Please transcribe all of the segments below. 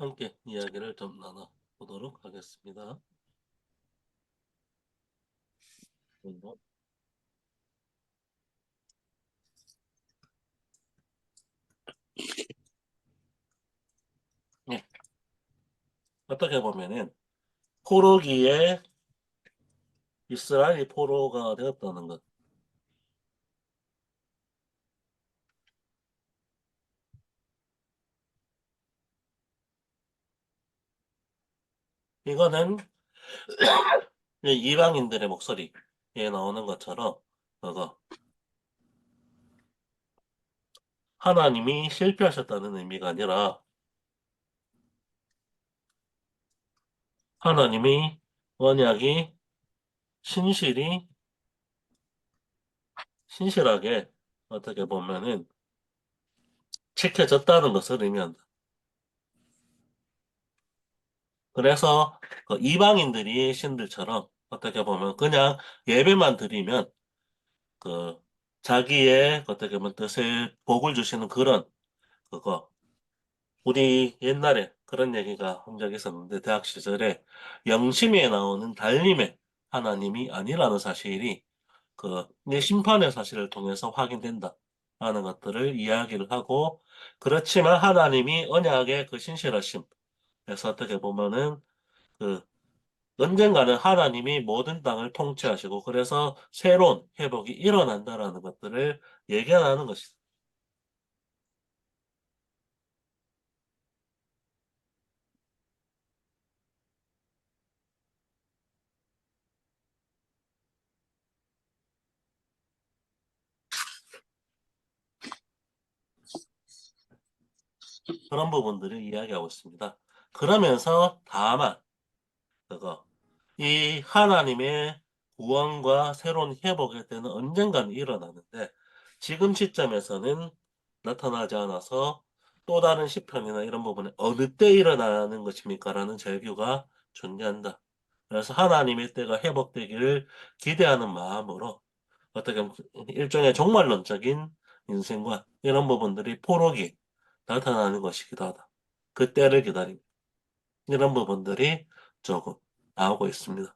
함께 이야기를 좀 나눠보도록 하겠습니다. 네, 어떻게 보면은 포로기에 이스라엘이 포로가 되었다는 것. 이거는 이방인들의 목소리에 나오는 것처럼 그거 하나님이 실패하셨다는 의미가 아니라 하나님이 언약이 신실히 신실하게 어떻게 보면은 지켜졌다는 것을 의미한다. 그래서 그 이방인들이 신들처럼 어떻게 보면 그냥 예배만 드리면 그 자기의 어떻게 보면 뜻을 복을 주시는 그런 그거 우리 옛날에 그런 얘기가 한 적이 있었는데 대학 시절에 영심에 나오는 달림의 하나님이 아니라는 사실이 그 내 심판의 사실을 통해서 확인된다 하는 것들을 이야기를 하고 그렇지만 하나님이 언약의 그 신실하심 그래서 어떻게 보면은 그 언젠가는 하나님이 모든 땅을 통치하시고 그래서 새로운 회복이 일어난다라는 것들을 예견하는 것이다. 그런 부분들을 이야기하고 있습니다. 그러면서 다만 그거 이 하나님의 구원과 새로운 회복의 때는 언젠가는 일어나는데 지금 시점에서는 나타나지 않아서 또 다른 시편이나 이런 부분에 어느 때 일어나는 것입니까라는 절규가 존재한다. 그래서 하나님의 때가 회복되기를 기대하는 마음으로 어떻게 보면 일종의 종말론적인 인생관 이런 부분들이 포록이 나타나는 것이기도 하다. 그 때를 기다립니다. 이런 부분들이 조금 나오고 있습니다.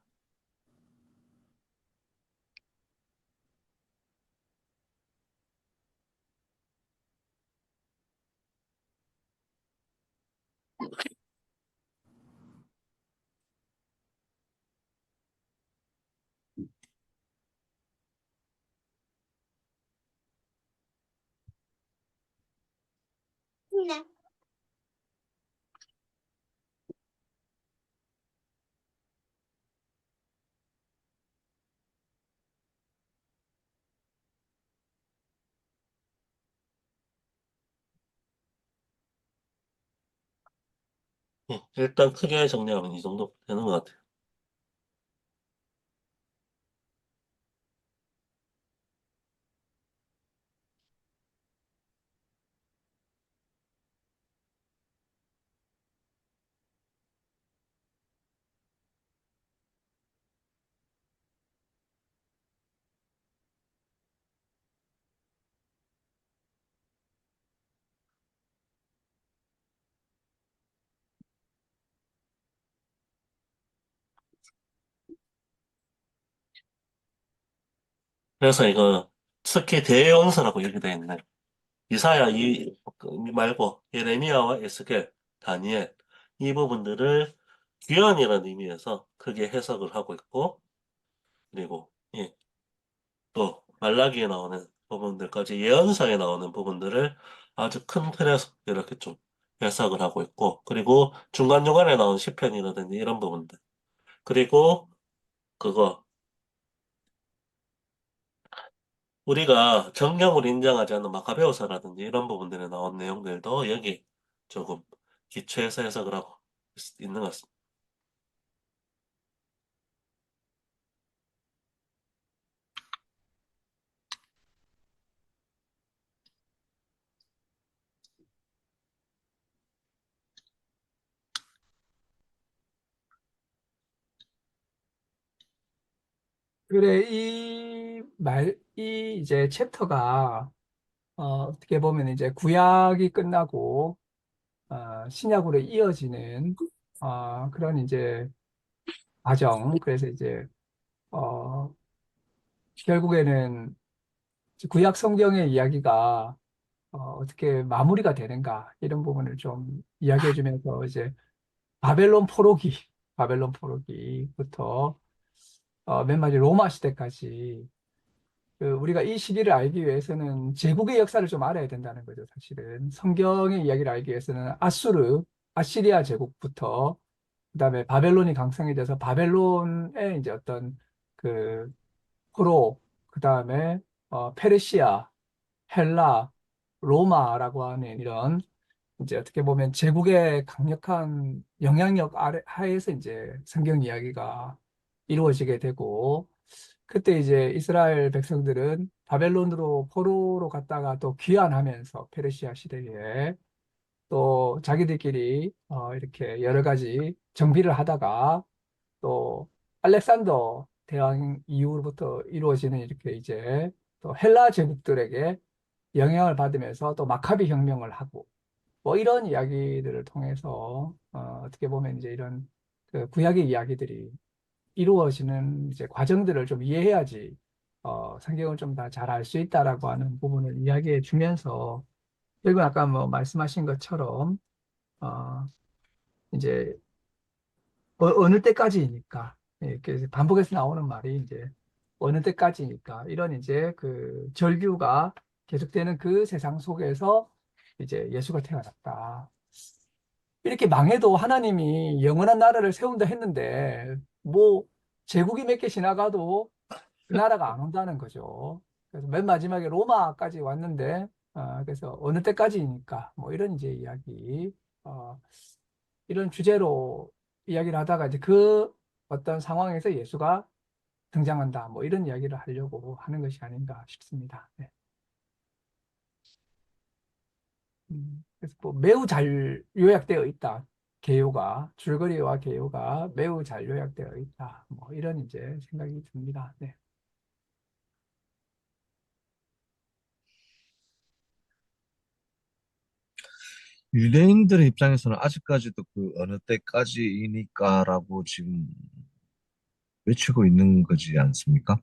네. 일단 크게 정리하면 이 정도 되는 것 같아요. 그래서 이거 특히 대언서라고 얘기되어 있네. 이사야 말고 예레미야와 에스겔, 다니엘 이 부분들을 귀환이라는 의미에서 크게 해석을 하고 있고 그리고 또 말라기에 나오는 부분들까지 예언서에 나오는 부분들을 아주 큰 틀에서 이렇게 좀 해석을 하고 있고 그리고 중간중간에 나온 시편이라든지 이런 부분들 그리고 그거 우리가 정경을 인정하지 않는 마카베오사라든지 이런 부분들에 나온 내용들도 여기 조금 기초해서 해석을 하고 있는 것 같습니다. 그래, 이제 챕터가, 어떻게 보면 이제 구약이 끝나고, 신약으로 이어지는 그런 이제 과정. 그래서 이제 어, 결국에는 구약 성경의 이야기가 어떻게 마무리가 되는가 이런 부분을 좀 이야기해 주면서 이제 바벨론 포로기, 바벨론 포로기부터 맨 마지막 로마 시대까지 우리가 이 시기를 알기 위해서는 제국의 역사를 좀 알아야 된다는 거죠, 사실은. 성경의 이야기를 알기 위해서는 아시리아 제국부터 그다음에 바벨론이 강성해져서 바벨론의 이제 어떤 그 포로, 그다음에 페르시아, 헬라, 로마라고 하는 이런 이제 어떻게 보면 제국의 강력한 영향력 하에서 이제 성경 이야기가 이루어지게 되고 그때 이제 이스라엘 백성들은 바벨론으로 포로로 갔다가 또 귀환하면서 페르시아 시대에 또 자기들끼리 이렇게 여러 가지 정비를 하다가 또 알렉산더 대왕 이후로부터 이루어지는 이렇게 이제 또 헬라 제국들에게 영향을 받으면서 또 마카비 혁명을 하고 뭐 이런 이야기들을 통해서 어떻게 보면 이제 이런 그 구약의 이야기들이 이루어지는 이제 과정들을 좀 이해해야지 성경을 좀 더 잘 알 수 있다라고 하는 부분을 이야기해 주면서 결국 아까 뭐 말씀하신 것처럼 어, 이제 어느 때까지니까 이렇게 반복해서 나오는 말이 이제 어느 때까지니까 이런 이제 그 절규가 계속되는 그 세상 속에서 이제 예수가 태어났다. 이렇게 망해도 하나님이 영원한 나라를 세운다 했는데 뭐 제국이 몇 개 지나가도 그 나라가 안 온다는 거죠. 그래서 맨 마지막에 로마까지 왔는데 그래서 어느 때까지니까 뭐 이런 이제 이야기 어, 이런 주제로 이야기를 하다가 이제 그 어떤 상황에서 예수가 등장한다 뭐 이런 이야기를 하려고 하는 것이 아닌가 싶습니다. 네. 그래서 뭐 매우 잘 요약되어 있다. 개요가 줄거리와 개요가 매우 잘 요약되어 있다. 뭐 이런 이제 생각이 듭니다. 네. 유대인들의 입장에서는 아직까지도 그 어느 때까지이니까라고 지금 외치고 있는 거지 않습니까?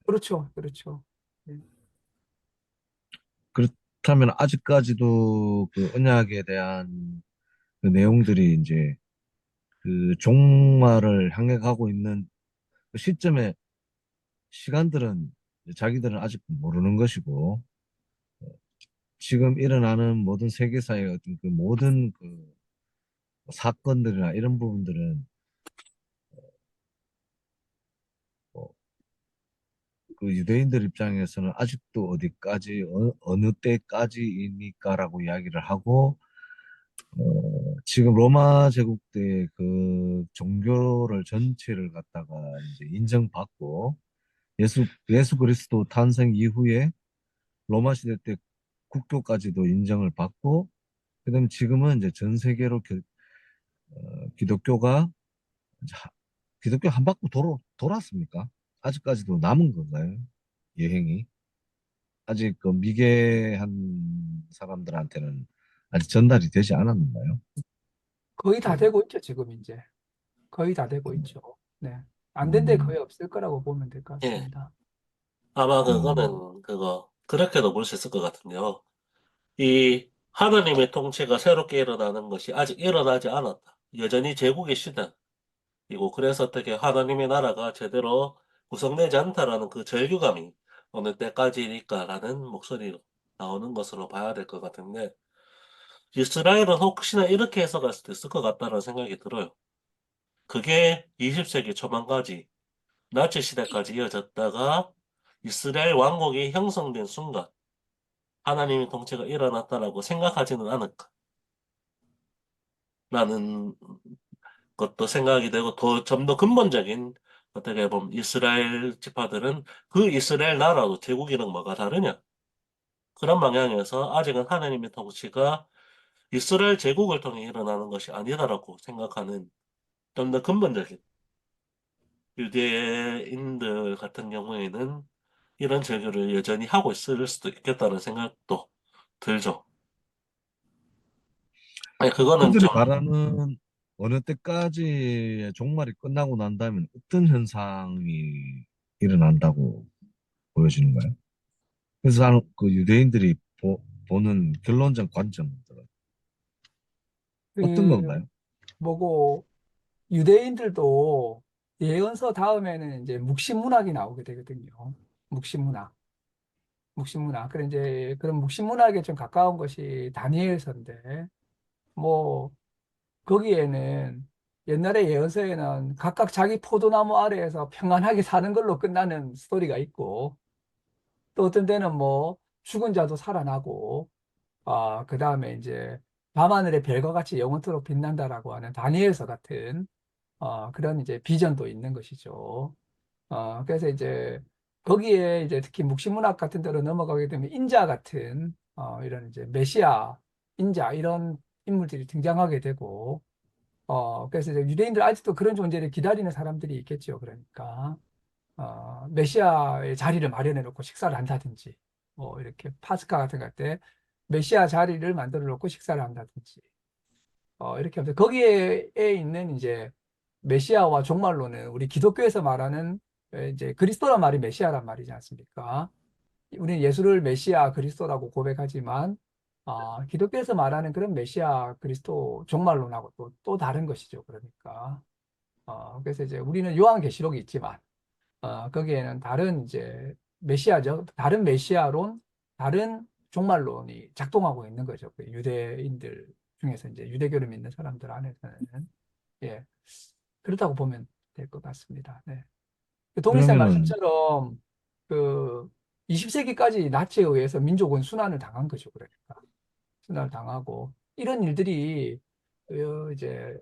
그렇죠, 그렇죠. 네. 그렇다면 아직까지도 그 언약에 대한 그 내용들이 이제 그 종말을 향해 가고 있는 그 시점에 시간들은 이제 자기들은 아직 모르는 것이고 지금 일어나는 모든 세계사의 어떤 그 모든 그 사건들이나 이런 부분들은 뭐 그 유대인들 입장에서는 아직도 어디까지 어느 때까지이니까라고 이야기를 하고 지금 로마 제국 때 그 종교를 전체를 갖다가 이제 인정받고 예수 그리스도 탄생 이후에 로마 시대 때 국교까지도 인정을 받고 그다음에 지금은 이제 전 세계로 기독교가 이제 기독교 한 바퀴 돌았습니까? 아직까지도 남은 건가요? 여행이? 아직 그 미개한 사람들한테는 아직 전달이 되지 않았는가요? 거의 다 되고 있죠, 지금 이제. 거의 다 되고 있죠. 네. 안 된 데 음, 거의 없을 거라고 보면 될 것 예. 같습니다. 아마 음, 그거는 그렇게도 볼 수 있을 것 같은데요. 이 하나님의 통치가 새롭게 일어나는 것이 아직 일어나지 않았다. 여전히 제국의 시대이고, 그래서 어떻게 하나님의 나라가 제대로 구성되지 않다라는 그 절규감이 어느 때까지니까라는 목소리로 나오는 것으로 봐야 될 것 같은데, 이스라엘은 혹시나 이렇게 해석할 수도 있을 것 같다는 생각이 들어요. 그게 20세기 초반까지 나치 시대까지 이어졌다가 이스라엘 왕국이 형성된 순간 하나님의 통치가 일어났다라고 생각하지는 않을까. 라는 것도 생각이 되고 좀 더 근본적인 어떻게 보면 이스라엘 지파들은 그 이스라엘 나라도 제국이랑 뭐가 다르냐. 그런 방향에서 아직은 하나님의 통치가 이스라엘 제국을 통해 일어나는 것이 아니다라고 생각하는 좀 더 근본적인 유대인들 같은 경우에는 이런 절교를 여전히 하고 있을 수도 있겠다는 생각도 들죠. 아니, 그거는 그들이 좀, 말하는 어느 때까지의 종말이 끝나고 난 다음에 어떤 현상이 일어난다고 보여지는 거예요? 그래서 나는 그 유대인들이 보는 결론적 관점들은 어떤 그 건가요? 뭐고 유대인들도 예언서 다음에는 이제 묵신문학이 나오게 되거든요. 묵신문학. 묵신문학. 그래 이제 그런 묵신문학에 좀 가까운 것이 다니엘서인데 뭐 거기에는 옛날에 예언서에는 각각 자기 포도나무 아래에서 평안하게 사는 걸로 끝나는 스토리가 있고 또 어떤 때는 뭐 죽은 자도 살아나고 그 다음에 이제 밤하늘의 별과 같이 영원토록 빛난다라고 하는 다니엘서 같은 그런 이제 비전도 있는 것이죠. 그래서 이제 거기에 이제 특히 묵시문학 같은 데로 넘어가게 되면 인자 같은 이런 이제 메시아 인자 이런 인물들이 등장하게 되고 그래서 이제 유대인들 아직도 그런 존재를 기다리는 사람들이 있겠죠. 그러니까 메시아의 자리를 마련해 놓고 식사를 한다든지 뭐 이렇게 파스카 같은 거 할 때 메시아 자리를 만들어 놓고 식사를 한다든지 이렇게 하면서 거기에 있는 이제 메시아와 종말론은 우리 기독교에서 말하는 이제 그리스도란 말이 메시아란 말이지 않습니까? 우리는 예수를 메시아 그리스도라고 고백하지만 기독교에서 말하는 그런 메시아 그리스도 종말론하고 또 다른 것이죠. 그러니까 그래서 이제 우리는 요한계시록이 있지만 거기에는 다른 이제 메시아죠. 다른 메시아론, 다른 종말론이 작동하고 있는 거죠. 그 유대인들 중에서 이제 유대교를 믿는 사람들 안에서는 예 그렇다고 보면 될 것 같습니다. 네. 동일세 그러면은 말씀처럼 그 20세기까지 나치에 의해서 민족은 순환을 당한 거죠. 그러니까 순환을 당하고 이런 일들이 이제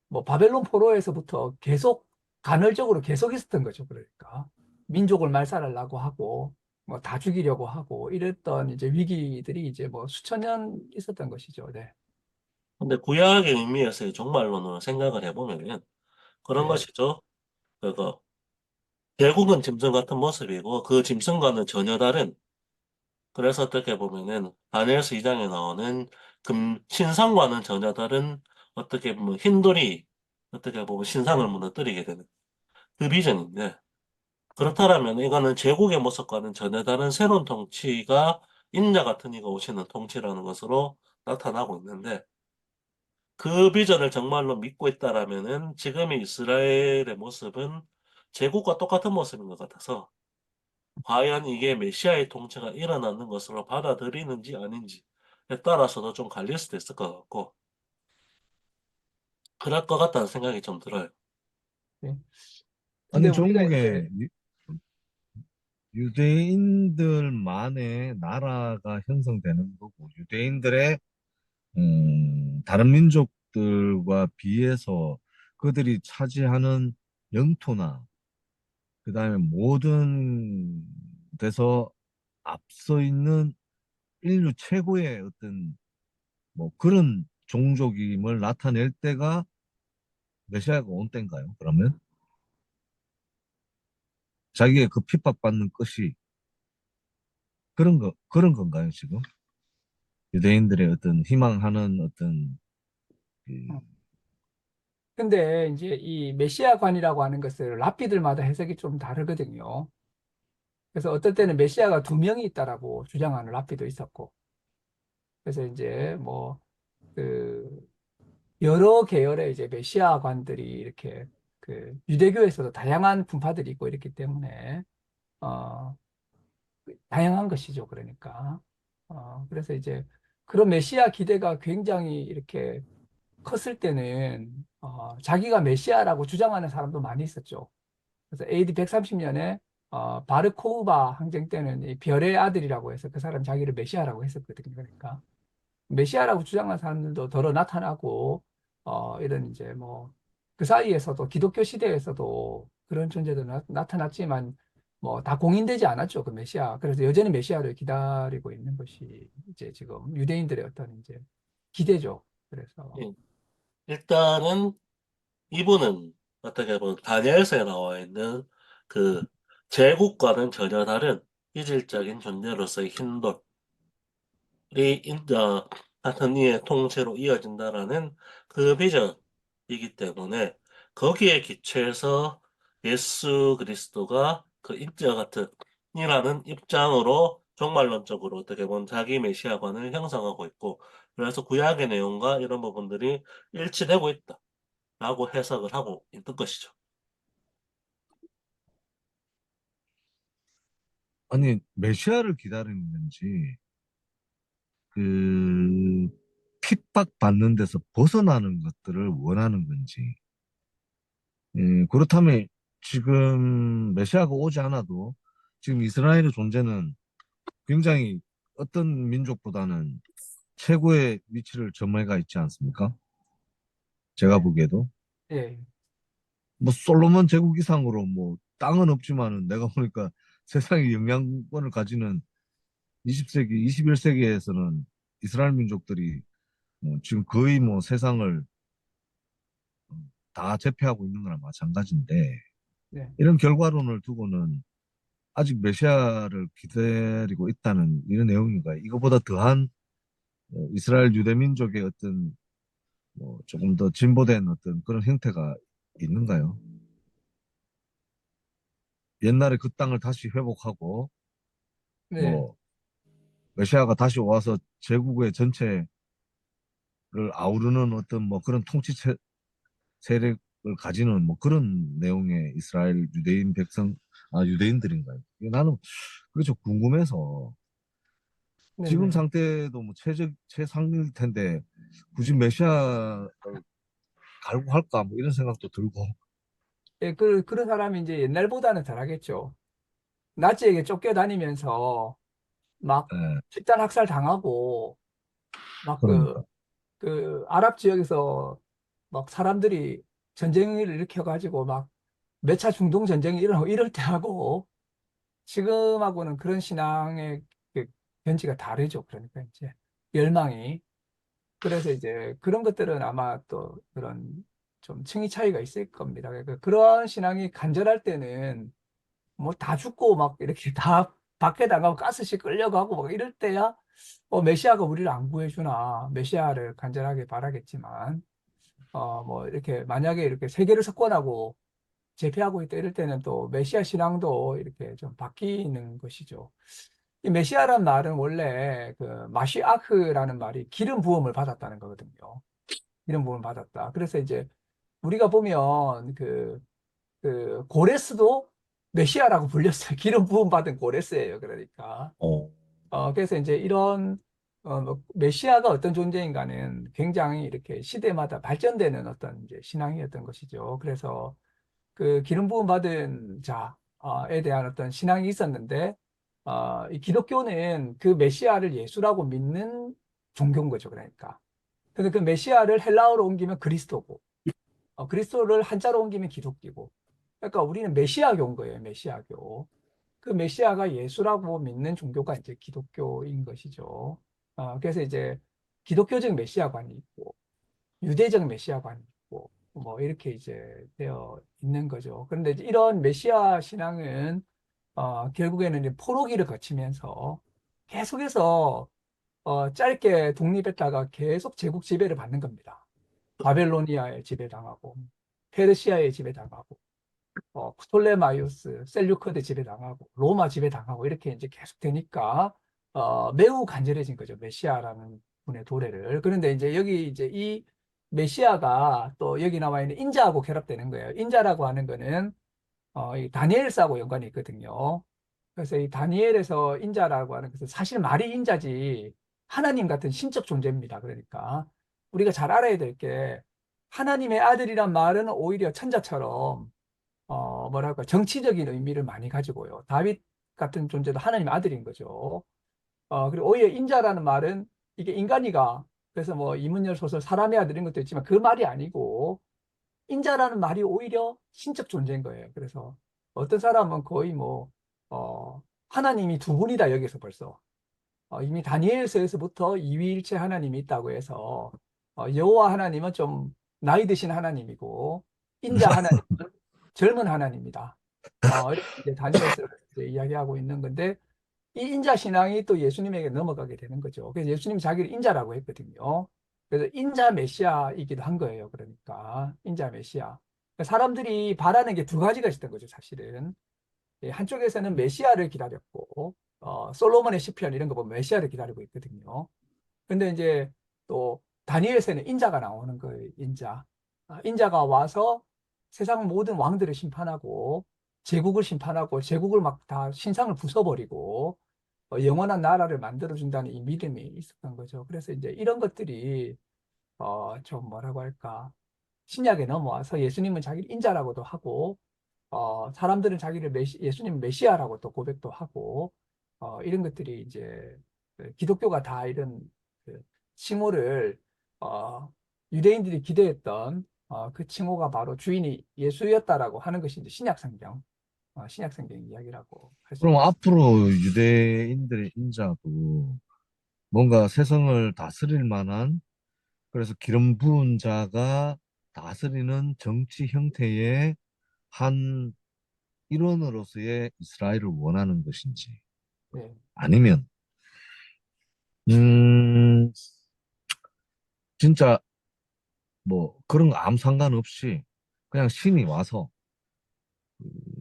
뭐 바벨론 포로에서부터 계속 간헐적으로 계속 있었던 거죠. 그러니까 민족을 말살하려고 하고 뭐 다 죽이려고 하고 이랬던 이제 위기들이 이제 뭐 수천 년 있었던 것이죠. 네. 근데 구약의 의미에서의 종말론으로 생각을 해보면은 그런 네. 것이죠. 그거, 결국은 짐승 같은 모습이고 그 짐승과는 전혀 다른 그래서 어떻게 보면은 다니엘서 2장에 나오는 신상과는 전혀 다른 어떻게 보면 흰돌이 어떻게 보면 신상을 네. 무너뜨리게 되는 그 비전인데 네. 그렇다면 이거는 제국의 모습과는 전혀 다른 새로운 통치가 인자 같은 이가 오시는 통치라는 것으로 나타나고 있는데 그 비전을 정말로 믿고 있다라면은 지금의 이스라엘의 모습은 제국과 똑같은 모습인 것 같아서 과연 이게 메시아의 통치가 일어나는 것으로 받아들이는지 아닌지에 따라서도 좀 갈릴 수도 있을 것 같고, 그럴 것 같다는 생각이 좀 들어요. 네. 근데 아니 우리가 이제 종국에 유대인들만의 나라가 형성되는 거고 유대인들의 다른 민족들과 비해서 그들이 차지하는 영토나 그다음에 모든 데서 앞서 있는 인류 최고의 어떤 뭐 그런 종족임을 나타낼 때가 메시아가 온 때인가요? 그러면 자기의 그 핍박받는 것이 그런 건가요, 지금? 유대인들의 어떤 희망하는 어떤 그 근데 이제 이 메시아관이라고 하는 것을 랍비들마다 해석이 좀 다르거든요. 그래서 어떨 때는 메시아가 두 명이 있다라고 주장하는 랍비도 있었고, 그래서 이제 뭐 그 여러 계열의 이제 메시아관들이 이렇게 그 유대교에서도 다양한 분파들이 있고 이렇기 때문에 어 다양한 것이죠. 그러니까 그래서 이제 그런 메시아 기대가 굉장히 이렇게 컸을 때는 자기가 메시아라고 주장하는 사람도 많이 있었죠. 그래서 AD 130년에 바르 코우바 항쟁 때는 이 별의 아들이라고 해서 그 사람 자기를 메시아라고 했었거든요. 그러니까 메시아라고 주장하는 사람들도 더러 나타나고 이런 이제 뭐 그 사이에서도 기독교 시대에서도 그런 존재도 나타났지만 뭐 다 공인되지 않았죠. 그 메시아. 그래서 여전히 메시아를 기다리고 있는 것이 이제 지금 유대인들의 어떤 이제 기대죠. 그래서 예. 일단은 이분은 어떻게 보면 다니엘서에 나와 있는 그 제국과는 전혀 다른 이질적인 존재로서의 흰돌이 같은 이의 통치로 이어진다라는 그 비전이기 때문에 거기에 기초해서 예수 그리스도가 그 인자 같은 이라는 입장으로 종말론적으로 어떻게 보면 자기 메시아관을 형성하고 있고 그래서 구약의 내용과 이런 부분들이 일치되고 있다라고 해석을 하고 있는 것이죠. 아니, 메시아를 기다리는 건지, 그, 핍박받는 데서 벗어나는 것들을 원하는 건지, 그렇다면 지금 메시아가 오지 않아도 지금 이스라엘의 존재는 굉장히 어떤 민족보다는 최고의 위치를 점해가 있지 않습니까? 제가 네. 보기에도. 예. 뭐 솔로몬 제국 이상으로 뭐 땅은 없지만은 내가 보니까 세상의 영향권을 가지는 20세기, 21세기에서는 이스라엘 민족들이 뭐 지금 거의 뭐 세상을 다 제패하고 있는 거나 마찬가지인데 네. 이런 결과론을 두고는 아직 메시아를 기다리고 있다는 이런 내용인가요? 이거보다 더한 이스라엘 유대 민족의 어떤 뭐 조금 더 진보된 어떤 그런 형태가 있는가요? 옛날에 그 땅을 다시 회복하고 네. 뭐 메시아가 다시 와서 제국의 전체를 아우르는 어떤 뭐 그런 세력을 가지는 뭐 그런 내용의 이스라엘 유대인 유대인들인가요? 이게 나는 그게 좀 궁금해서 지금 네네. 상태도 뭐 최상일 텐데 굳이 메시아를 갈고 할까 뭐 이런 생각도 들고. 예, 그런 사람이 이제 옛날보다는 덜하겠죠. 나치에게 쫓겨다니면서 막 예, 집단 학살 당하고 막 그러니까. 아랍 지역에서 막 사람들이 전쟁을 일으켜가지고 막 몇 차 중동 전쟁이 일어나고 이럴 때 하고 지금하고는 그런 신앙의 그 견지가 다르죠. 그러니까 이제 열망이. 그래서 이제 그런 것들은 아마 또 그런 좀 층위 차이가 있을 겁니다. 그러니까 그런 신앙이 간절할 때는 뭐 다 죽고 막 이렇게 다 밖에 나가고 가스실 끌려가고 막 이럴 때야 메시아가 우리를 안 구해주나 메시아를 간절하게 바라겠지만 뭐 이렇게 만약에 이렇게 세계를 석권하고 제패하고 있다 이럴 때는 또 메시아 신앙도 이렇게 좀 바뀌는 것이죠. 이 메시아란 말은 원래 그 마시아흐라는 말이 기름 부음을 받았다는 거거든요. 기름 부음을 받았다. 그래서 이제 우리가 보면 그 고레스도 메시아라고 불렸어요. 기름 부음 받은 고레스예요. 그러니까. 어, 그래서 이제 이런 뭐 메시아가 어떤 존재인가는 굉장히 이렇게 시대마다 발전되는 어떤 이제 신앙이었던 것이죠. 그래서 그 기름 부음 받은 자에 대한 어떤 신앙이 있었는데 이 기독교는 그 메시아를 예수라고 믿는 종교인 거죠. 그러니까. 근데 그 메시아를 헬라어로 옮기면 그리스도고 그리스도를 한자로 옮기면 기독교고 그러니까 우리는 메시아교인 거예요. 메시아교. 그 메시아가 예수라고 믿는 종교가 이제 기독교인 것이죠. 그래서 이제 기독교적 메시아관이 있고 유대적 메시아관이 있고 뭐 이렇게 이제 되어 있는 거죠. 그런데 이제 이런 메시아 신앙은 결국에는 이제 포로기를 거치면서 계속해서 짧게 독립했다가 계속 제국 지배를 받는 겁니다. 바벨로니아에 지배당하고 페르시아에 지배당하고 프톨레마이오스, 셀류커드 지배당하고 로마 지배당하고 이렇게 이제 계속 되니까 매우 간절해진 거죠. 메시아라는 분의 도래를. 그런데 이제 여기 이제 이 메시아가 또 여기 나와 있는 인자하고 결합되는 거예요. 인자라고 하는 거는 이 다니엘서하고 연관이 있거든요. 그래서 이 다니엘에서 인자라고 하는 것은 사실 말이 인자지 하나님 같은 신적 존재입니다. 그러니까 우리가 잘 알아야 될 게 하나님의 아들이란 말은 오히려 천자처럼 뭐랄까, 정치적인 의미를 많이 가지고요. 다윗 같은 존재도 하나님의 아들인 거죠. 그리고 오히려 인자라는 말은 이게 인간이가, 그래서 뭐 이문열 소설 사람의 아들인 것도 있지만 그 말이 아니고, 인자라는 말이 오히려 신적 존재인 거예요. 그래서 어떤 사람은 거의 뭐, 하나님이 두 분이다, 여기서 벌써. 이미 다니엘서에서부터 이위일체 하나님이 있다고 해서, 여호와 하나님은 좀 나이 드신 하나님이고, 인자 하나님은 젊은 하나님이다. 이렇게 이제 다니엘서를 이제 이야기하고 있는 건데, 이 인자 신앙이 또 예수님에게 넘어가게 되는 거죠. 그래서 예수님이 자기를 인자라고 했거든요. 그래서 인자 메시아이기도 한 거예요. 그러니까 인자 메시아. 사람들이 바라는 게 두 가지가 있었던 거죠, 사실은. 예, 한쪽에서는 메시아를 기다렸고, 솔로몬의 시편 이런 거 보면 메시아를 기다리고 있거든요. 근데 이제 또 다니엘서는 인자가 나오는 거예요, 인자. 인자가 와서 세상 모든 왕들을 심판하고, 제국을 심판하고, 제국을 막 다 신상을 부숴버리고, 영원한 나라를 만들어준다는 이 믿음이 있었던 거죠. 그래서 이제 이런 것들이, 좀 뭐라고 할까. 신약에 넘어와서 예수님은 자기를 인자라고도 하고, 사람들은 자기를 예수님 메시아라고 또 고백도 하고, 이런 것들이 이제 그 기독교가 다 이런 그 칭호를, 유대인들이 기대했던 그 칭호가 바로 주인이 예수였다라고 하는 것이 이제 신약 성경 이야기라고 할 수 그럼 있겠습니다. 앞으로 유대인들의 인자도 뭔가 세상을 다스릴 만한, 그래서 기름 부은 자가 다스리는 정치 형태의 한 일원으로서의 이스라엘을 원하는 것인지, 네. 아니면 음 진짜 뭐 그런 거 아무 상관없이 그냥 신이 와서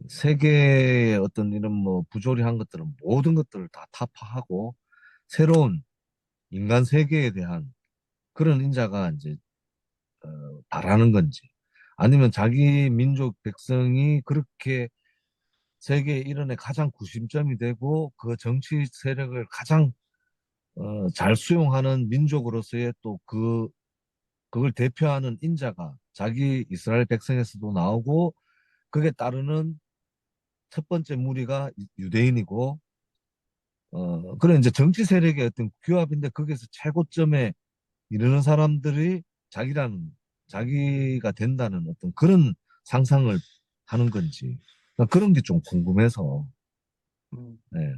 세계의 어떤 이런 뭐 부조리한 것들은 모든 것들을 다 타파하고 새로운 인간 세계에 대한 그런 인자가 이제 바라는 건지, 아니면 자기 민족 백성이 그렇게 세계 일원의 가장 구심점이 되고 그 정치 세력을 가장 잘 수용하는 민족으로서의 또 그걸 대표하는 인자가 자기 이스라엘 백성에서도 나오고, 그게 따르는 첫 번째 무리가 유대인이고, 그런 이제 정치 세력의 어떤 규합인데, 거기서 최고점에 이르는 사람들이 자기가 된다는 어떤 그런 상상을 하는 건지, 그러니까 그런 게 좀 궁금해서, 음, 네,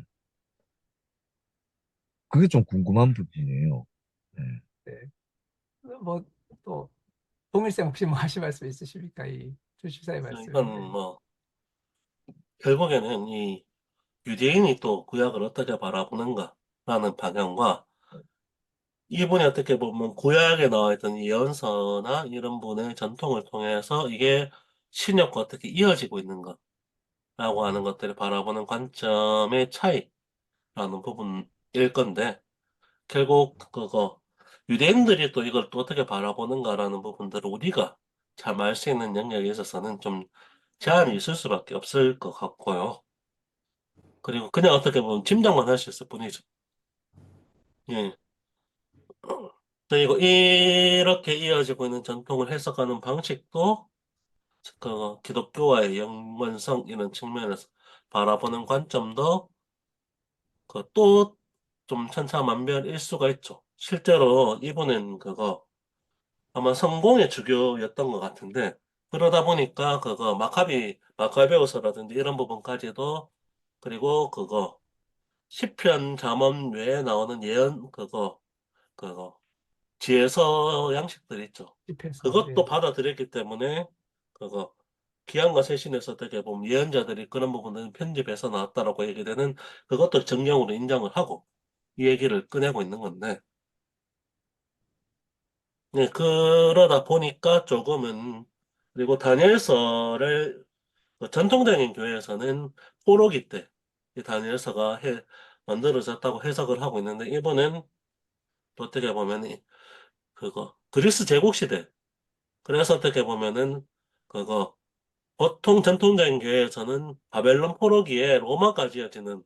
그게 좀 궁금한 부분이에요. 네. 네. 뭐, 또, 동일쌤 혹시 뭐 하실 말씀 있으십니까? 이 주십사의 그래서 말씀. 이건 뭐 결국에는 이 유대인이 또 구약을 어떻게 바라보는가라는 방향과 이분이 어떻게 보면 구약에 나와 있던 이 예언서나 이런 분의 전통을 통해서 이게 신약과 어떻게 이어지고 있는가라고 하는 것들을 바라보는 관점의 차이라는 부분일 건데 결국 그거 유대인들이 또 이걸 또 어떻게 바라보는가라는 부분들을 우리가 잘 알 수 있는 영역에 있어서는 좀 제한이 있을 수밖에 없을 것 같고요. 그리고 그냥 어떻게 보면 짐작만 할 수 있을 뿐이죠. 예. 그리고 이렇게 이어지고 있는 전통을 해석하는 방식도 그 기독교와의 연관성 이런 측면에서 바라보는 관점도 그 또 좀 천차만별일 수가 있죠. 실제로 이분은 그거 아마 성공의 주교였던 것 같은데 그러다 보니까 그거 마카베오서라든지 이런 부분까지도 그리고 그거 시편 잠언 외에 나오는 예언 그거 지혜서 양식들 있죠. 집회서. 그것도 예. 받아들였기 때문에 그거 기한과 세신에서 어떻게 보면 예언자들이 그런 부분을 편집해서 나왔다라고 얘기되는 그것도 정경으로 인정을 하고 이 얘기를 꺼내고 있는 건데 네, 그러다 보니까 조금은 그리고 다니엘서를 그 전통적인 교회에서는 포로기 때 이 다니엘서가 만들어졌다고 해석을 하고 있는데 이번엔 또 어떻게 보면 그거 그리스 제국 시대 그래서 어떻게 보면은 그거 보통 전통적인 교회에서는 바벨론 포로기에 로마까지 이어지는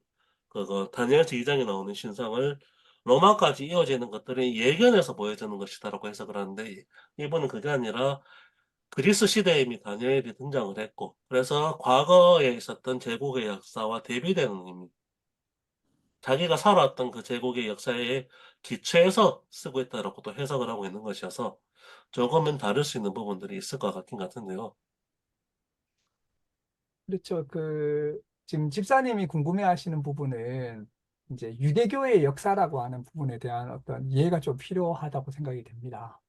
그거 다니엘서 2장에 나오는 신상을 로마까지 이어지는 것들이 예견에서 보여지는 것이다라고 해석을 하는데 이번은 그게 아니라 그리스 시대에 이미 다니엘이 등장을 했고 그래서 과거에 있었던 제국의 역사와 대비되는 의미 자기가 살아왔던 그 제국의 역사에 기초해서 쓰고 있다라고 또 해석을 하고 있는 것이어서 조금은 다를 수 있는 부분들이 있을 것 같긴 같은데요. 그렇죠. 지금 집사님이 궁금해하시는 부분은 이제 유대교의 역사라고 하는 부분에 대한 어떤 이해가 좀 필요하다고 생각이 됩니다.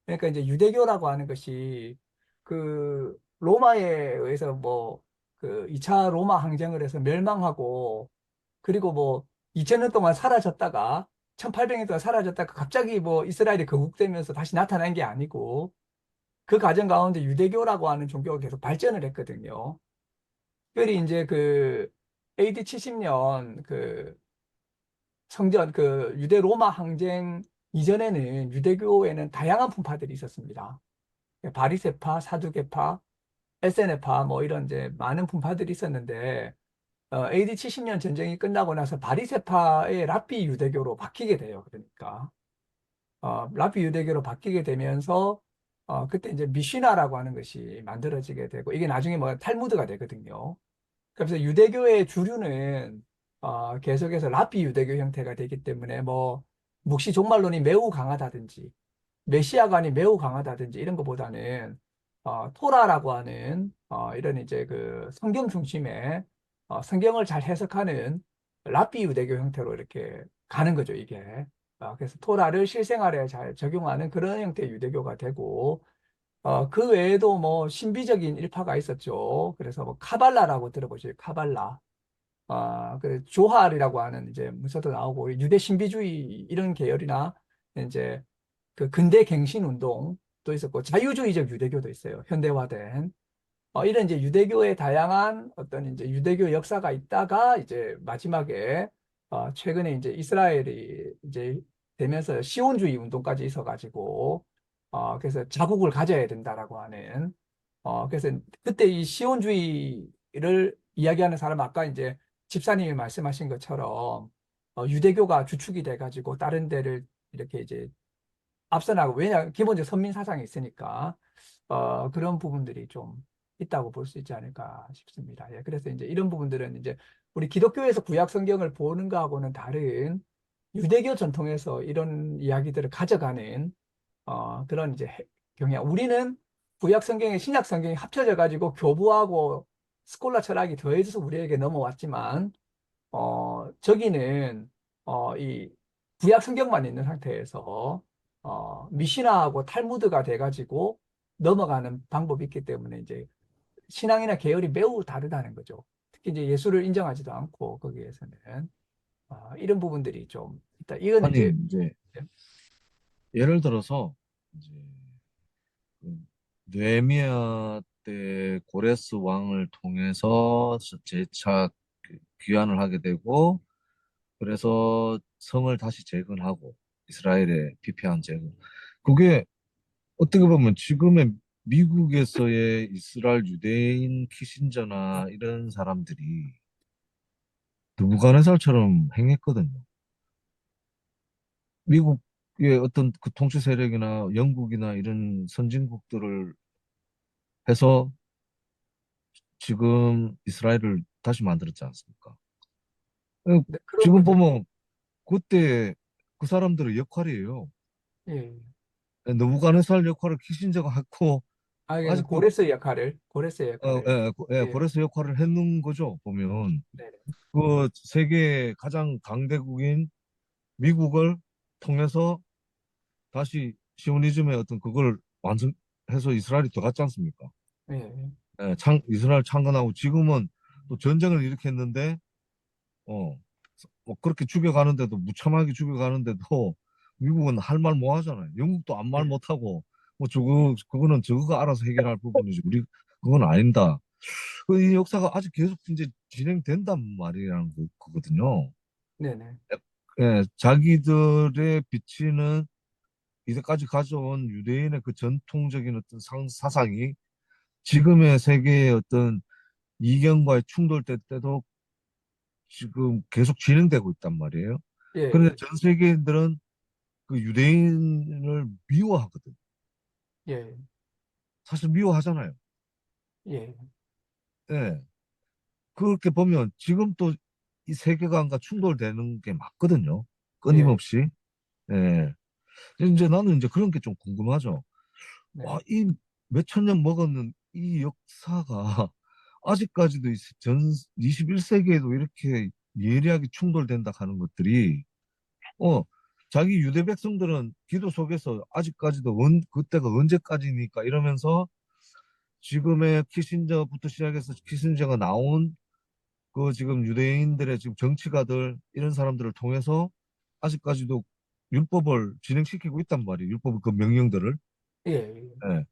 그러니까 이제 유대교라고 하는 것이 로마에 의해서 뭐 2차 로마 항쟁을 해서 멸망하고 그리고 뭐 2000년 동안 사라졌다가 1800년 동안 사라졌다가 갑자기 뭐 이스라엘이 건국되면서 다시 나타난 게 아니고 그 과정 가운데 유대교라고 하는 종교가 계속 발전을 했거든요. 특별히 이제 그 AD 70년 그 성전 그 유대 로마 항쟁 이전에는 유대교에는 다양한 분파들이 있었습니다. 바리새파, 사두개파, 에세네파 뭐 이런 이제 많은 분파들이 있었는데 AD 70년 전쟁이 끝나고 나서 바리새파의 랍비 유대교로 바뀌게 돼요. 그러니까 랍비 유대교로 바뀌게 되면서 그때 이제 미시나라고 하는 것이 만들어지게 되고 이게 나중에 뭐 탈무드가 되거든요. 그래서 유대교의 주류는 계속해서 랍비 유대교 형태가 되기 때문에 뭐 묵시 종말론이 매우 강하다든지 메시아관이 매우 강하다든지 이런 것보다는 토라라고 하는 이런 이제 그 성경 중심의 성경을 잘 해석하는 랍비 유대교 형태로 이렇게 가는 거죠, 이게. 그래서 토라를 실생활에 잘 적용하는 그런 형태의 유대교가 되고 그 외에도 뭐 신비적인 일파가 있었죠. 그래서 뭐 카발라라고 들어보시죠. 카발라. 그 조할이라고 하는 이제 문서도 나오고 유대 신비주의 이런 계열이나 이제 그 근대 갱신 운동도 있었고 자유주의적 유대교도 있어요. 현대화된 이런 이제 유대교의 다양한 어떤 이제 유대교 역사가 있다가 이제 마지막에 최근에 이제 이스라엘이 이제 되면서 시온주의 운동까지 있어가지고 그래서 자국을 가져야 된다라고 하는 그래서 그때 이 시온주의를 이야기하는 사람 아까 이제 집사님이 말씀하신 것처럼 유대교가 주축이 돼가지고 다른 데를 이렇게 이제 앞서나가고 왜냐 기본적으로 선민 사상이 있으니까 그런 부분들이 좀 있다고 볼 수 있지 않을까 싶습니다. 예, 그래서 이제 이런 부분들은 이제 우리 기독교에서 구약 성경을 보는 거하고는 다른 유대교 전통에서 이런 이야기들을 가져가는 그런 이제 경향. 우리는 구약 성경에 신약 성경이 합쳐져 가지고 교부하고 스콜라 철학이 더해져서 우리에게 넘어왔지만 저기는 이 구약 성경만 있는 상태에서 미시나하고 탈무드가 돼가지고 넘어가는 방법이 있기 때문에 이제 신앙이나 계열이 매우 다르다는 거죠. 특히 이제 예수를 인정하지도 않고 거기에서는 이런 부분들이 좀 있다. 이거는 아니, 이제 이제, 예를 들어서, 이제, 그 느헤미야 때 고레스 왕을 통해서 재차 귀환을 하게 되고, 그래서 성을 다시 재건하고, 이스라엘의 피폐한 재건. 그게 어떻게 보면 지금의 미국에서의 이스라엘 유대인 키신저나 이런 사람들이 느부갓네살처럼 행했거든요. 미국의 어떤 그 통치 세력이나 영국이나 이런 선진국들을 해서 지금 이스라엘을 다시 만들었지 않습니까? 네, 그런 지금 거죠. 보면 그때 그 사람들의 역할이에요. 예. 느부갓네살 역할을 키신저가 했고 이게 아직도 고레스 역할을 예. 고레스 역할을 했는 거죠. 보면 네. 그 세계 가장 강대국인 미국을 통해서 다시 시오니즘의 어떤 그걸 완성해서 이스라엘이 들어갔지 않습니까? 예. 이스라엘 창건하고 지금은 또 전쟁을 일으켰는데 어, 뭐 그렇게 죽여가는데도 무참하게 죽여가는데도 미국은 할 말 뭐 하잖아요. 영국도 아무 말 예. 못하고 뭐 그거는 저거가 알아서 해결할 부분이지 우리 그건 아닌다. 이 역사가 아직 계속 이제 진행된단 말이라는 거거든요. 네네. 예, 자기들의 비치는 이제까지 가져온 유대인의 그 전통적인 어떤 사상이 지금의 세계의 어떤 이견과의 충돌 때도 지금 계속 진행되고 있단 말이에요. 그런데 예. 전 세계인들은 그 유대인을 미워하거든. 예. 사실 미워하잖아요. 예. 예. 그렇게 보면 지금 또 이 세계관과 충돌되는 게 맞거든요. 예. 끊임없이. 예. 이제 나는 이제 그런 게 좀 궁금하죠. 네. 와, 이 몇천 년 먹었는 이 역사가 아직까지도 전 21세기에도 이렇게 예리하게 충돌된다 하는 것들이 어 자기 유대 백성들은 기도 속에서 아직까지도 그때가 언제까지니까 이러면서 지금의 키신저부터 시작해서 키신저가 나온 그 지금 유대인들의 지금 정치가들 이런 사람들을 통해서 아직까지도 율법을 진행시키고 있단 말이에요. 율법 그 명령들을. 예, 예. 예.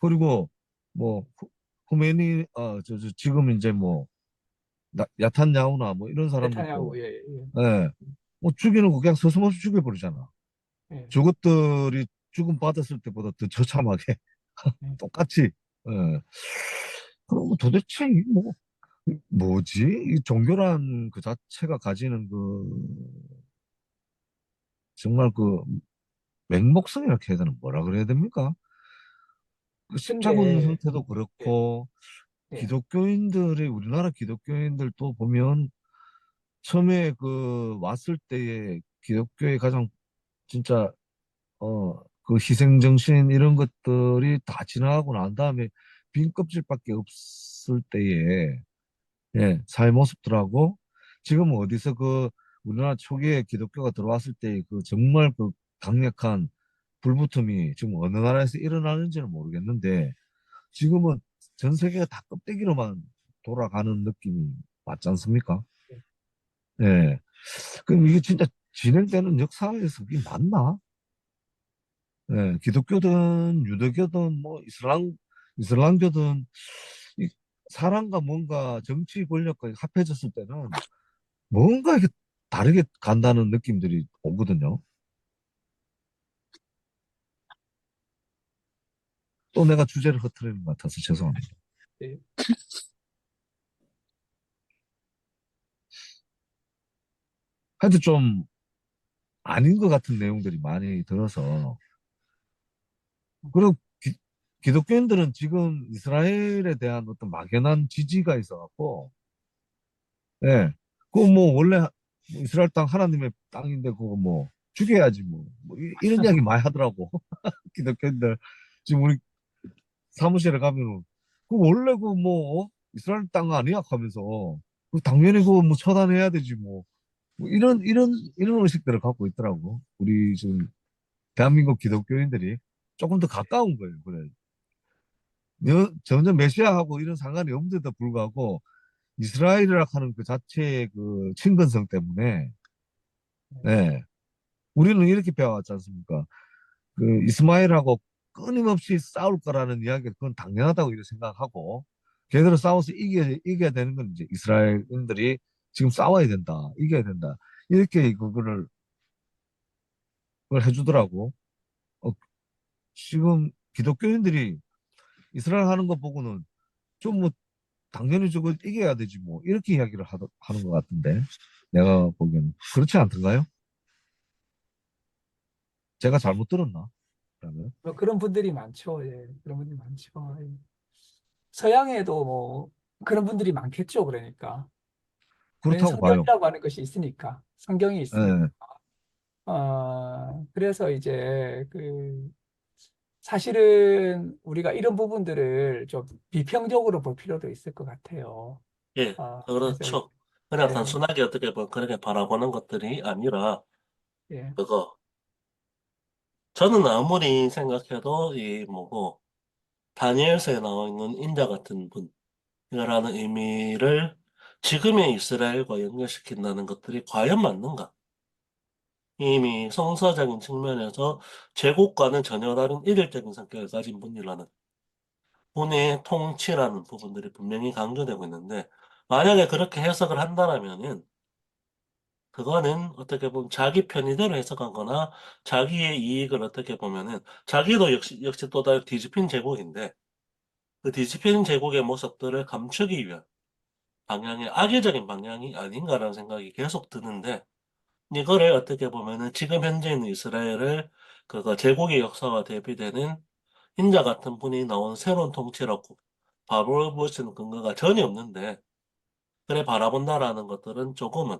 그리고 뭐 후메니 지금 이제 뭐 야탄야후나 뭐 이런 사람들도 네타냐후, 예, 예, 예. 뭐 죽이는 거 그냥 서슴없이 죽여버리잖아. 예, 저것들이 죽음 받았을 때보다 더 처참하게 예. 똑같이. 예. 그럼 도대체 이 뭐지? 이 종교란 그 자체가 가지는 정말 맹목성이라고 해야 되나 뭐라 그래야 됩니까? 그 십자군 근데, 형태도 예, 그렇고 예. 기독교인들이 우리나라 기독교인들도 보면 처음에 왔을 때에 기독교의 가장 진짜 그 희생정신 이런 것들이 다 지나가고 난 다음에 빈 껍질밖에 없을 때에 예, 사회 모습들하고 지금 어디서 우리나라 초기에 기독교가 들어왔을 때 정말 강력한 불붙음이 지금 어느 나라에서 일어나는지는 모르겠는데 지금은 전 세계가 다 껍데기로만 돌아가는 느낌이 맞지 않습니까? 예. 그럼 이게 진짜 진행되는 역사에서 이게 맞나? 예, 기독교든 유대교든 뭐 이슬람교든 이 사람과 뭔가 정치 권력과 합해졌을 때는 뭔가 이게 다르게 간다는 느낌들이 오거든요. 또 내가 주제를 흐트리는 것 같아서 죄송합니다. 예. 하여튼 좀 아닌 것 같은 내용들이 많이 들어서 그리고 기독교인들은 지금 이스라엘에 대한 어떤 막연한 지지가 있어갖고 예, 그거 뭐 원래 뭐 이스라엘 땅 하나님의 땅인데 그거 뭐 죽여야지 뭐 이런 이야기 많이 하더라고. 기독교인들 지금 우리 사무실에 가면은 그 원래 이스라엘 땅 아니야 하면서 당연히 뭐 처단해야 되지 뭐 이런 의식들을 갖고 있더라고. 우리 지금 대한민국 기독교인들이 조금 더 가까운 거예요. 그래. 점점 메시아하고 이런 상관이 없는데도 불구하고 이스라엘이라 하는 그 자체의 그 친근성 때문에 네. 우리는 이렇게 배워왔지 않습니까? 이스마엘하고 끊임없이 싸울 거라는 이야기가 그건 당연하다고 이렇게 생각하고 걔들을 싸워서 이겨야 되는 건 이제 이스라엘인들이 지금 싸워야 된다. 이겨야 된다. 이렇게 그걸 해주더라고. 어, 지금 기독교인들이 이스라엘 하는 거 보고는 좀 당연히 저거 이겨야 되지 이렇게 이야기를 하는 것 같은데 내가 보기에는 그렇지 않던가요? 제가 잘못 들었나? 그러면 뭐 그런 분들이 많죠. 예, 그런 분들이 많죠. 예. 서양에도 뭐 그런 분들이 많겠죠. 그러니까. 왜냐면 그렇다고 봐요. 성경이라고 하는 것이 있으니까. 성경이 있으니까. 예. 그래서 이제 사실은 우리가 이런 부분들을 좀 비평적으로 볼 필요도 있을 것 같아요. 예, 그래서, 그렇죠. 그냥 예, 단순하게 어떻게 보면 그렇게 바라보는 것들이 아니라, 예, 그거, 저는 아무리 생각해도 다니엘서에 나와 있는 인자 같은 분이라는 의미를 지금의 이스라엘과 연결시킨다는 것들이 과연 맞는가? 이미 성서적인 측면에서 제국과는 전혀 다른 이질적인 성격을 가진 분이라는 분의 통치라는 부분들이 분명히 강조되고 있는데, 만약에 그렇게 해석을 한다라면은, 그거는 어떻게 보면 자기 편의대로 해석하거나 자기의 이익을 어떻게 보면은 자기도 역시 또 다른 뒤집힌 제국인데 그 뒤집힌 제국의 모습들을 감추기 위한 방향의 악의적인 방향이 아닌가라는 생각이 계속 드는데 이거를 어떻게 보면은 지금 현재 있는 이스라엘을 그거 제국의 역사와 대비되는 흰자 같은 분이 나온 새로운 통치라고 바라볼 수 있는 근거가 전혀 없는데 그래 바라본다라는 것들은 조금은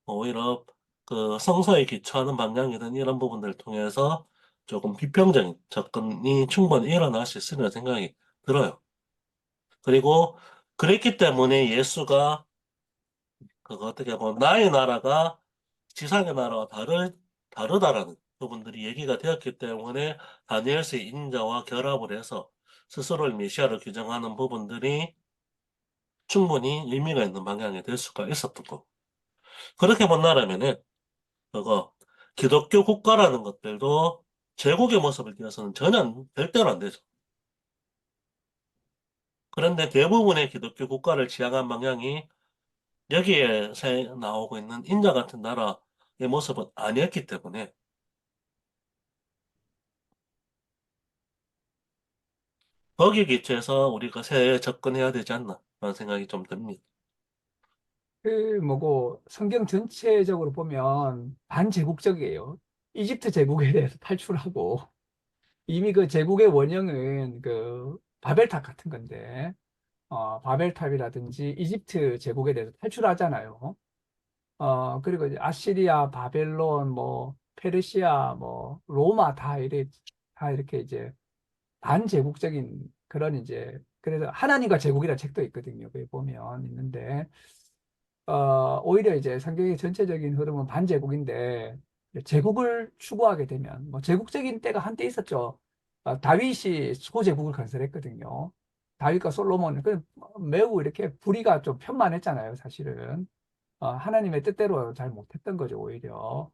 오히려 그 성서에 기초하는 방향이든 이런 부분들을 통해서 조금 비평적인 접근이 충분히 일어날 수 있으리라는 생각이 들어요. 그리고 그랬기 때문에 예수가 그거 어떻게 보면 나의 나라가 지상의 나라와 다르다라는 부분들이 얘기가 되었기 때문에 다니엘서의 인자와 결합을 해서 스스로를 메시아로 규정하는 부분들이 충분히 의미가 있는 방향이 될 수가 있었던 거고. 그렇게 본다면은, 그거, 기독교 국가라는 것들도 제국의 모습을 띄어서는 전혀 절대로 안 되죠. 그런데 대부분의 기독교 국가를 지향한 방향이 여기에 나오고 있는 인dia 같은 나라의 모습은 아니었기 때문에 거기에 기초해서 우리가 새해에 접근해야 되지 않나 라는 생각이 좀 듭니다. 그 뭐고 성경 전체적으로 보면 반제국적이에요. 이집트 제국에 대해서 탈출하고 이미 그 제국의 원형은 그 바벨탑 같은 건데 바벨탑이라든지 이집트 제국에 대해서 탈출하잖아요. 그리고 이제 아시리아, 바벨론, 뭐 페르시아, 뭐 로마 다 이렇게 이제 반제국적인 그런 이제 그래서 하나님과 제국이라는 책도 있거든요. 거기 보면 있는데 오히려 이제 성경의 전체적인 흐름은 반제국인데 제국을 추구하게 되면 뭐 제국적인 때가 한때 있었죠. 다윗이 소제국을 건설했거든요. 다윗과 솔로몬은 그 매우 이렇게 불의가 좀 편만했잖아요, 사실은. 하나님의 뜻대로 잘 못했던 거죠, 오히려.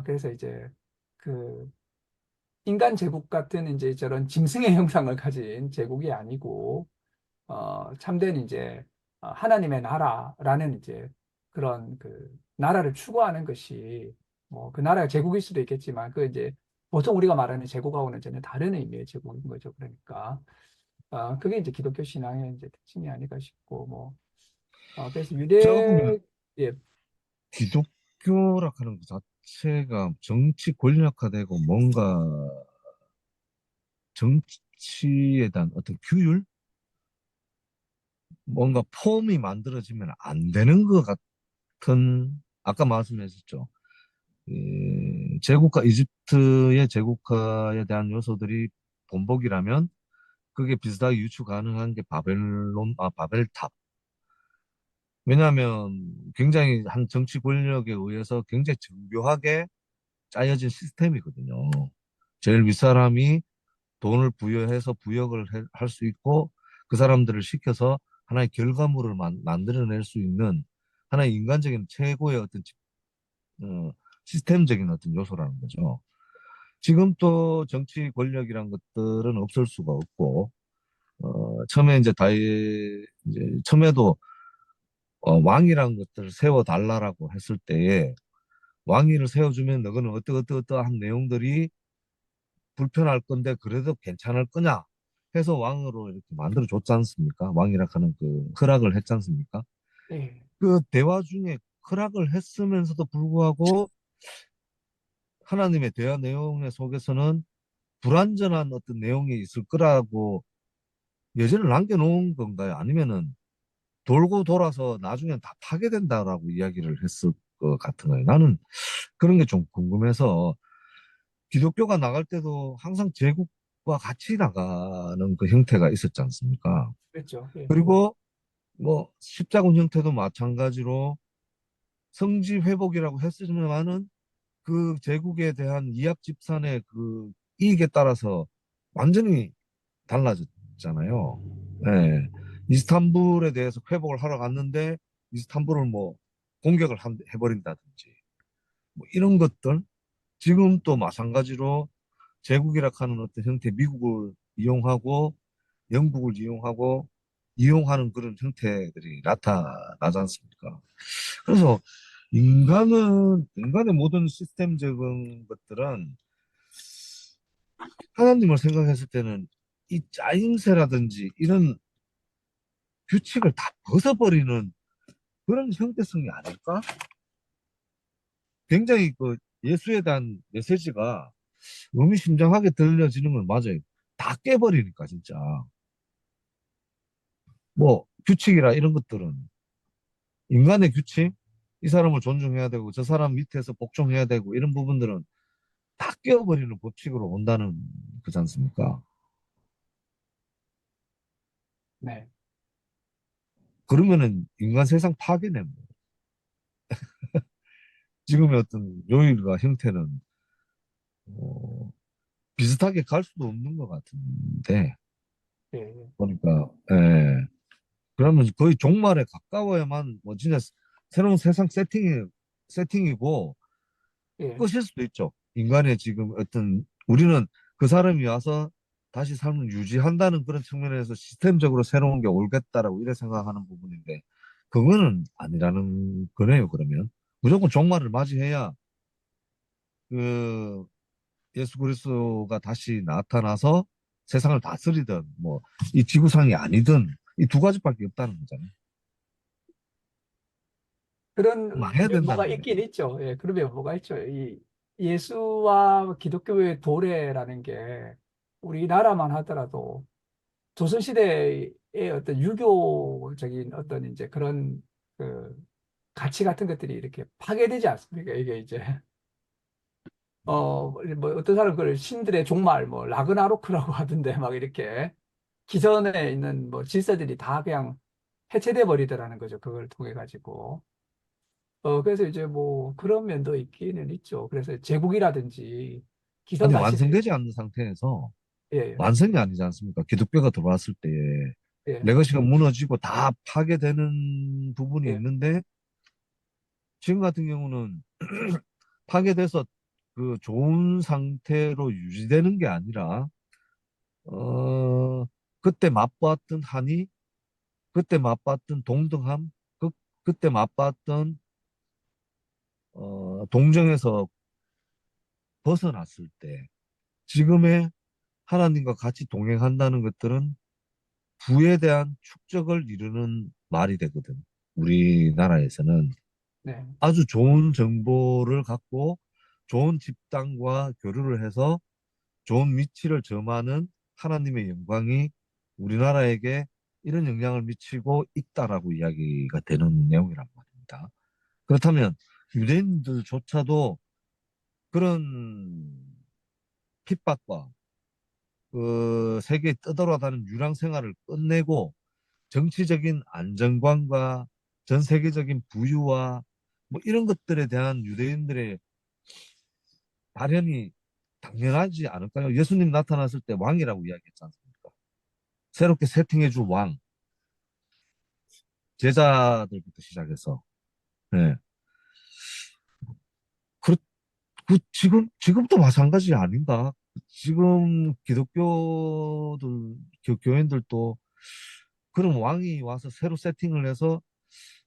그래서 이제 그 인간 제국 같은 이제 저런 짐승의 형상을 가진 제국이 아니고 참된 이제 하나님의 나라라는 이제 그런 그 나라를 추구하는 것이 뭐 그 나라가 제국일 수도 있겠지만 그 이제 보통 우리가 말하는 제국하고는 전혀 다른 의미의 제국인 거죠. 그러니까 그게 이제 기독교 신앙의 이제 특징이 아닐까 싶고 뭐 그래서 제가 보면 예, 기독교라 하는 것 자체가 정치 권력화되고 뭔가 정치에 대한 어떤 규율? 뭔가 폼이 만들어지면 안 되는 것 같은, 아까 말씀하셨죠. 제국화, 이집트의 제국화에 대한 요소들이 본복이라면 그게 비슷하게 유추 가능한 게 바벨탑. 왜냐하면 굉장히 한 정치 권력에 의해서 굉장히 정교하게 짜여진 시스템이거든요. 제일 윗사람이 돈을 부여해서 부역을 할 수 있고 그 사람들을 시켜서 하나의 결과물을 만들어낼 수 있는 하나의 인간적인 최고의 어떤 어, 시스템적인 어떤 요소라는 거죠. 지금 또 정치 권력이란 것들은 없을 수가 없고 처음에 이제 이제 처음에도 왕이란 것들을 세워달라라고 했을 때에 왕위를 세워주면 너는 어떠어떠어떠한 내용들이 불편할 건데 그래도 괜찮을 거냐 해서 왕으로 이렇게 만들어 줬지 않습니까? 왕이라 하는 그 허락을 했지 않습니까? 예, 그 대화 중에 허락을 했으면서도 불구하고 하나님의 대화 내용의 속에서는 불완전한 어떤 내용이 있을 거라고 예전을 남겨놓은 건가요? 아니면은 돌고 돌아서 나중엔 다 파괴된다라고 이야기를 했을 것 같은 거예요. 나는 그런 게 좀 궁금해서 기독교가 나갈 때도 항상 제국과 같이 나가는 그 형태가 있었지 않습니까? 그렇죠. 예, 그리고 뭐 십자군 형태도 마찬가지로 성지 회복이라고 했으지만은 그 제국에 대한 이합 집산의 그 이익에 따라서 완전히 달라졌잖아요. 예. 이스탄불에 대해서 회복을 하러 갔는데 이스탄불을 뭐 공격을 해버린다든지 뭐 이런 것들 지금 또 마찬가지로 제국이라 하는 어떤 형태 미국을 이용하고 영국을 이용하는 그런 형태들이 나타나지 않습니까? 그래서 인간의 모든 시스템적인 것들은 하나님을 생각했을 때는 이 짜임새라든지 이런 규칙을 다 벗어버리는 그런 형태성이 아닐까? 굉장히 그 예수에 대한 메시지가 의미심장하게 들려지는 건 맞아요. 다 깨버리니까 진짜. 뭐 규칙이라 이런 것들은 인간의 규칙, 이 사람을 존중해야 되고 저 사람 밑에서 복종해야 되고 이런 부분들은 다 깨어버리는 법칙으로 온다는 거지 않습니까? 네, 그러면은 인간 세상 파괴네 뭐. 지금의 어떤 요일과 형태는 어, 비슷하게 갈 수도 없는 것 같은데 예, 예. 보니까 예. 그러면 거의 종말에 가까워야만 뭐 진짜 새로운 세상 세팅이고 예, 끝일 수도 있죠. 인간의 지금 어떤 우리는 그 사람이 와서 다시 삶을 유지한다는 그런 측면에서 시스템적으로 새로운 게 올겠다라고 이래 생각하는 부분인데 그거는 아니라는 거네요. 그러면 무조건 종말을 맞이해야 그 예수 그리스도가 다시 나타나서 세상을 다스리든 뭐 이 지구상이 아니든 이 두 가지밖에 없다는 거잖아요. 그런 망해야 면모가 된다는 거네요. 있긴 있죠. 예, 그런 면모가 있죠. 이 예수와 기독교의 도래라는 게 우리나라만 하더라도 조선시대의 어떤 유교적인 어떤 이제 그런 그 가치 같은 것들이 이렇게 파괴되지 않습니까? 이게 이제 뭐 어떤 사람 그걸 신들의 종말 뭐 라그나로크라고 하던데 막 이렇게 기존에 있는 뭐 질서들이 다 그냥 해체돼 버리더라는 거죠. 그걸 통해 가지고. 그래서 이제 뭐 그런 면도 있기는 있죠. 그래서 제국이라든지 기성 아니 가치들이 완성되지 않는 상태에서 예, 예, 완성이 아니지 않습니까? 기독교가 들어왔을 때 예, 레거시가 무너지고 다 파괴되는 부분이 예, 있는데 지금 같은 경우는 파괴돼서 그 좋은 상태로 유지되는 게 아니라 어 그때 맛보았던 한이 그때 맛봤던 동등함 그, 그때 맛봤던 동정에서 벗어났을 때 지금의 하나님과 같이 동행한다는 것들은 부에 대한 축적을 이루는 말이 되거든. 우리나라에서는 네, 아주 좋은 정보를 갖고 좋은 집단과 교류를 해서 좋은 위치를 점하는 하나님의 영광이 우리나라에게 이런 영향을 미치고 있다라고 이야기가 되는 내용이란 말입니다. 그렇다면 유대인들조차도 그런 핍박과 그 세계에 떠돌아다니는 유랑 생활을 끝내고 정치적인 안정감과 전 세계적인 부유와 뭐 이런 것들에 대한 유대인들의 발현이 당연하지 않을까요? 예수님 나타났을 때 왕이라고 이야기했지 않습니까? 새롭게 세팅해줄 왕, 제자들부터 시작해서. 네. 그, 지금도 마찬가지 아닌가? 지금 기독교들, 교인들도 그런 왕이 와서 새로 세팅을 해서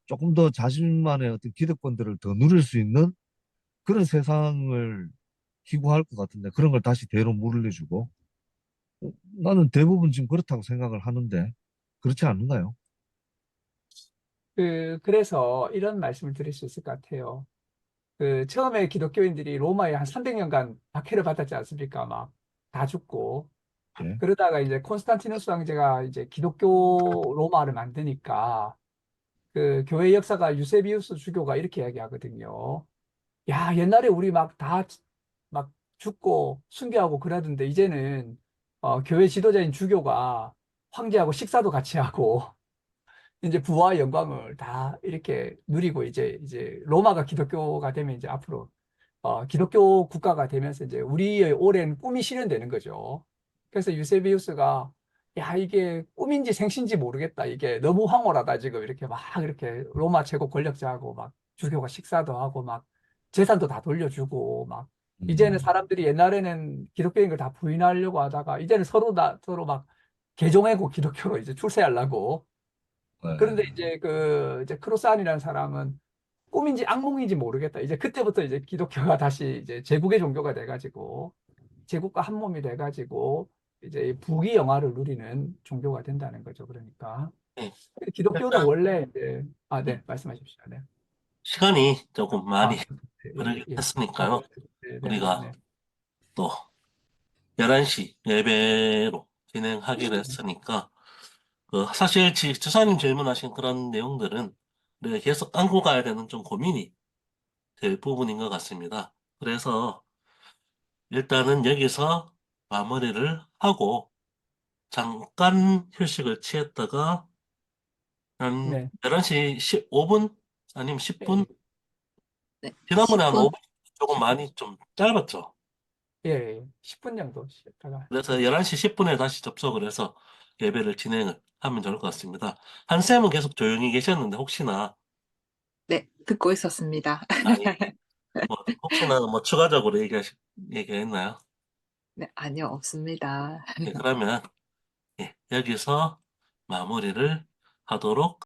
조금 더 자신만의 어떤 기득권들을 더 누릴 수 있는 그런 세상을 기구할 것 같은데 그런 걸 다시 대로 물려주고 나는 대부분 지금 그렇다고 생각을 하는데 그렇지 않는가요? 그래서 이런 말씀을 드릴 수 있을 것 같아요. 처음에 기독교인들이 로마에 한 300년간 박해를 받았지 않습니까? 막 다 죽고. 예. 그러다가 이제 콘스탄티누스 황제가 이제 기독교 로마를 만드니까 그 교회 역사가 유세비우스 주교가 이렇게 이야기하거든요. 야, 옛날에 우리 막 다 막 죽고 순교하고 그러던데 이제는 교회 지도자인 주교가 황제하고 식사도 같이 하고 이제 부와 영광을 다 이렇게 누리고 이제 로마가 기독교가 되면 이제 앞으로 기독교 국가가 되면서 이제 우리의 오랜 꿈이 실현되는 거죠. 그래서 유세비우스가 야, 이게 꿈인지 생신지 모르겠다. 이게 너무 황홀하다. 지금 이렇게 막 이렇게 로마 최고 권력자하고 막 주교가 식사도 하고 막 재산도 다 돌려주고 막 이제는 음, 사람들이 옛날에는 기독교인 걸 다 부인하려고 하다가 이제는 서로 막 개종하고 기독교로 이제 출세하려고 그런데 네. 이제 크로스안이라는 사람은 꿈인지 악몽인지 모르겠다. 이제 그때부터 이제 기독교가 다시 이제 제국의 종교가 돼가지고 제국과 한 몸이 돼가지고 이제 이 부귀 영화를 누리는 종교가 된다는 거죠. 그러니까 네. 기독교는 일단 원래 이제 음, 네, 말씀하십시오. 네. 시간이 조금 많이 예, 흐르긴 예. 했으니까요. 네, 네, 우리가 네. 또 11시 예배로 진행하기로 했으니까 사실 지사님 질문하신 그런 내용들은 우리가 계속 안고 가야 되는 좀 고민이 될 부분인 것 같습니다. 그래서 일단은 여기서 마무리를 하고 잠깐 휴식을 취했다가 한 네. 11시 15분 아니면 예, 10분? 네, 지난번에 한 10분. 5분 조금 많이 좀 짧았죠. 예, 10분 정도 쉬었다가. 그래서 11시 10분에 다시 접속을 해서 예배를 진행을 하면 좋을 것 같습니다. 한쌤은 계속 조용히 계셨는데 혹시나 네, 듣고 있었습니다. 아니 뭐 혹시나 뭐 추가적으로 얘기했나요? 네, 아니요, 없습니다. 네, 그러면 예, 여기서 마무리를 하도록